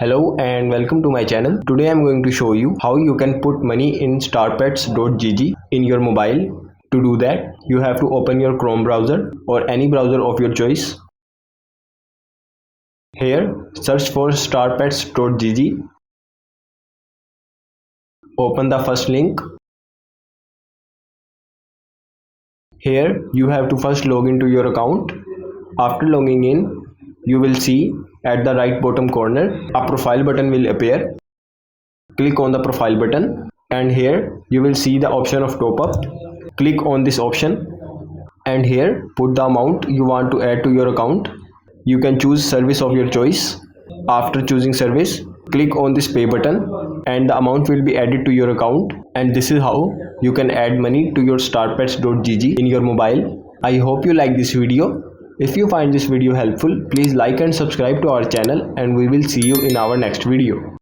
Hello and welcome to my channel. Today I'm going to show you how you can put money in starpets.gg in your mobile. To do that, you have to open your Chrome browser or any browser of your choice. Here, search for starpets.gg. Open the first link. Here, you have to first log into your account. After logging in, you will see at the right bottom corner a profile button will appear. Click on the profile button and here you will see the option of top up. Click on this option and here put the amount you want to add to your account. You can choose service of your choice. After choosing service, click on this pay button and the amount will be added to your account, and this is how you can add money to your starpets.gg in your mobile. I hope you like this video. If you find this video helpful, please like and subscribe to our channel, and we will see you in our next video.